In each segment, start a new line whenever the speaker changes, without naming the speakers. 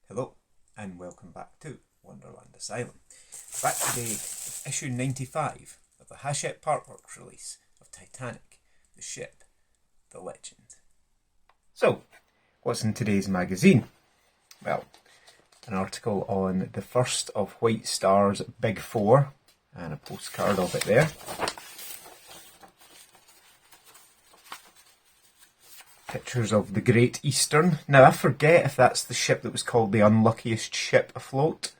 Hello, and welcome back to Wonderland Asylum. Back today with issue 95 of the Hachette Partworks release of Titanic, the ship, the legend. So, what's in today's magazine? Well, an article on the first of White Star's Big Four, and a postcard of it there. Pictures of the Great Eastern. Now, I forget if that's the ship that was called the unluckiest ship afloat.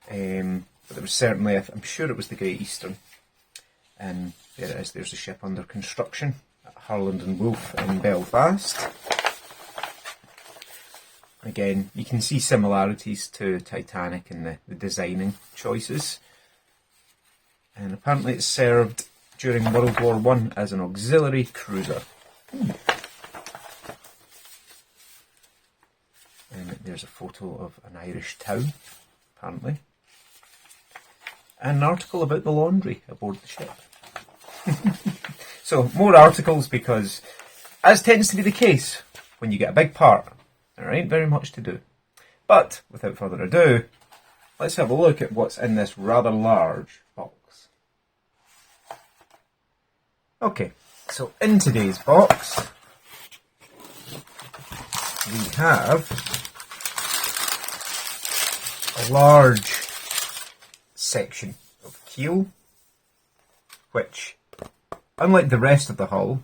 But there was certainly, I'm sure it was the Great Eastern. And there it is, there's a ship under construction at Harland and Wolff in Belfast. Again, you can see similarities to Titanic in the designing choices. And apparently it served during World War I as an auxiliary cruiser. And there's a photo of an Irish town, apparently. And an article about the laundry aboard the ship. So, more articles because, as tends to be the case, when you get a big part, there ain't very much to do. But, without further ado, let's have a look at what's in this rather large box. Okay, so in today's box, we have a large section of keel, which, unlike the rest of the hull,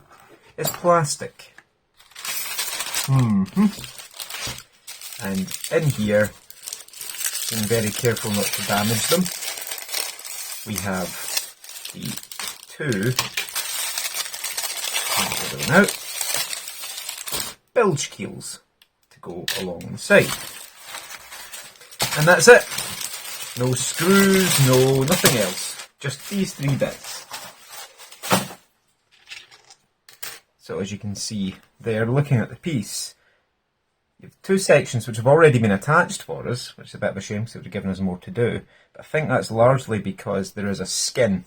is plastic. And in here, being very careful not to damage them, we have the two, out, Bilge Keels to go along the side. And that's it. No screws, nothing else. Just these three bits. So as you can see there, looking at the piece, you have two sections which have already been attached for us, which is a bit of a shame because it would have given us more to do. But I think that's largely because there is a skin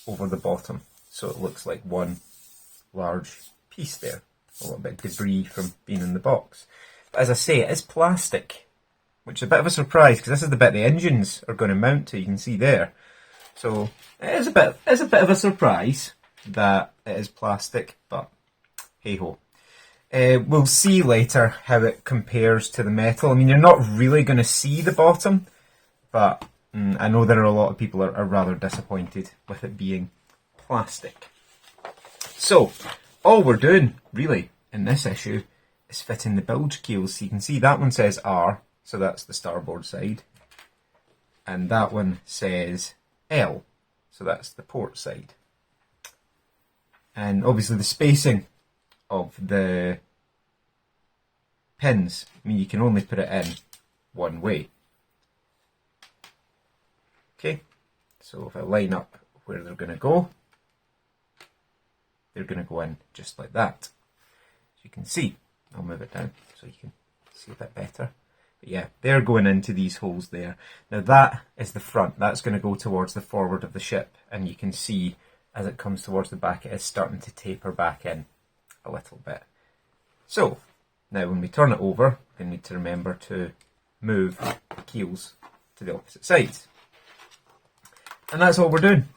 over the bottom, so it looks like one large piece there. A little bit of debris from being in the box. But as I say, it is plastic, which is a bit of a surprise because this is the bit the engines are going to mount to. You can see there. So it is a bit of a surprise that it is plastic, but hey ho. We'll see later how it compares to the metal. I mean, you're not really going to see the bottom, but I know there are a lot of people are rather disappointed with it being plastic. So, all we're doing, really, in this issue, is fitting the bilge keels. So you can see that one says R, so that's the starboard side. And that one says L, so that's the port side. And obviously the spacing of the pins, I mean, you can only put it in one way. Okay, so if I line up where they're going to go, they're going to go in just like that. As you can see, I'll move it down so you can see a bit better. But yeah, they're going into these holes there. Now that is the front. That's going to go towards the forward of the ship. And you can see as it comes towards the back, it is starting to taper back in a little bit. So, now when we turn it over, we need to remember to move the keels to the opposite sides. And that's all we're doing.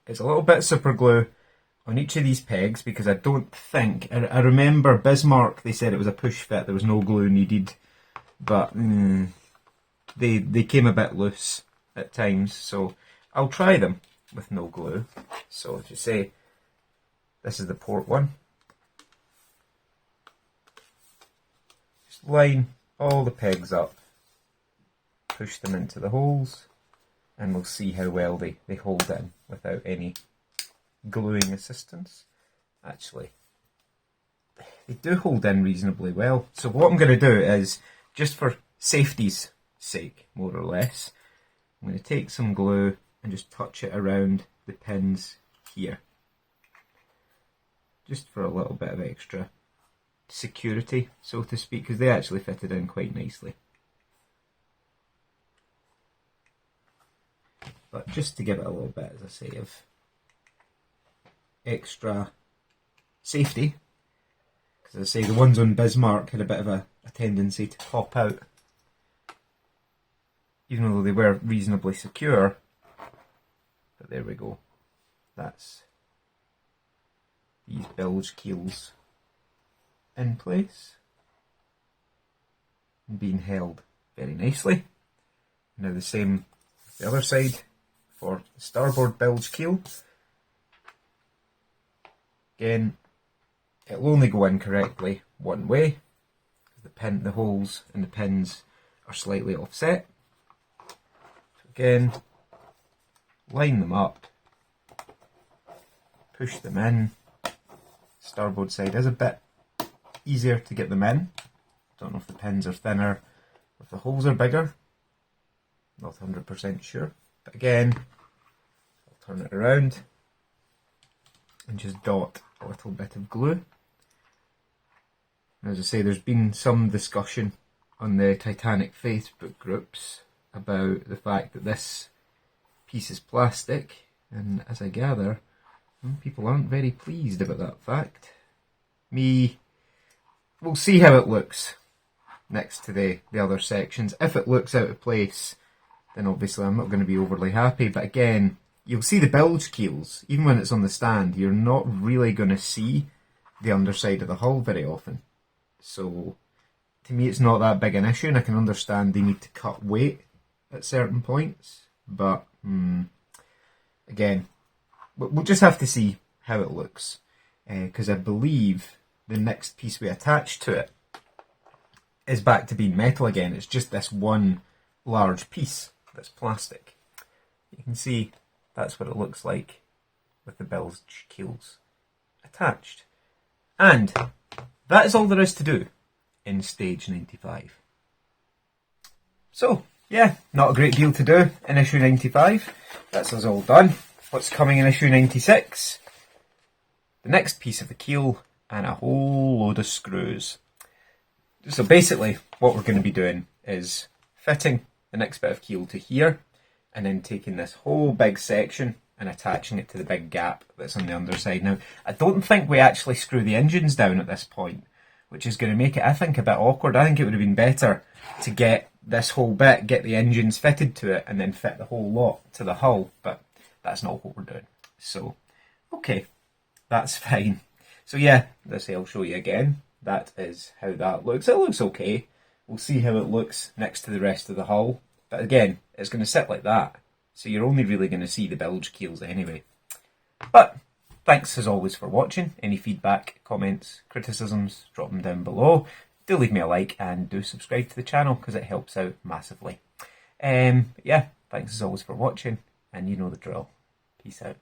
It's a little bit of super glue on each of these pegs because I don't think, I remember Bismarck, they said it was a push fit, there was no glue needed, but they came a bit loose at times, so I'll try them with no glue. So if you say, this is the port one, just line all the pegs up, push them into the holes, and we'll see how well they hold in without any gluing assistance. Actually, they do hold in reasonably well. So what I'm going to do is, just for safety's sake, more or less, I'm going to take some glue and just touch it around the pins here. Just for a little bit of extra security, so to speak, because they actually fitted in quite nicely. But just to give it a little bit, as I say, of extra safety, because As I say, the ones on Bismarck had a bit of a tendency to pop out. Even though they were reasonably secure. But there we go. That's these bilge keels in place and being held very nicely. Now the same with the other side for the starboard bilge keel. Again, it'll only go in correctly one way. The holes and the pins are slightly offset. So again, line them up, push them in. Starboard side is a bit easier to get them in. Don't know if the pins are thinner, if the holes are bigger. Not 100% sure. But again, I'll turn it around and just dot a little bit of glue. And as I say, there's been some discussion on the Titanic Facebook groups about the fact that this piece is plastic, and as I gather, people aren't very pleased about that fact. We'll see how it looks next to the other sections. If it looks out of place, then obviously I'm not going to be overly happy, but again, you'll see the bilge keels. Even when it's on the stand, you're not really going to see the underside of the hull very often. So, to me it's not that big an issue, and I can understand they need to cut weight at certain points, but again, we'll just have to see how it looks, because I believe the next piece we attach to it is back to being metal again. It's just this one large piece that's plastic. You can see that's what it looks like with the bilge keels attached. And that is all there is to do in stage 95. So, yeah, not a great deal to do in issue 95. That's us all done. What's coming in issue 96? The next piece of the keel and a whole load of screws. So basically, what we're going to be doing is fitting the next bit of keel to here, and then taking this whole big section and attaching it to the big gap that's on the underside. Now, I don't think we actually screw the engines down at this point, which is going to make it, I think, a bit awkward. I think it would have been better to get this whole bit, get the engines fitted to it, and then fit the whole lot to the hull, but that's not what we're doing. So, okay, that's fine. So yeah, as I say, I'll show you again. That is how that looks. It looks okay. We'll see how it looks next to the rest of the hull. But again, it's going to sit like that. So you're only really going to see the bilge keels anyway. But thanks as always for watching. Any feedback, comments, criticisms, drop them down below. Do leave me a like and do subscribe to the channel because it helps out massively. Yeah, thanks as always for watching, and you know the drill. Peace out.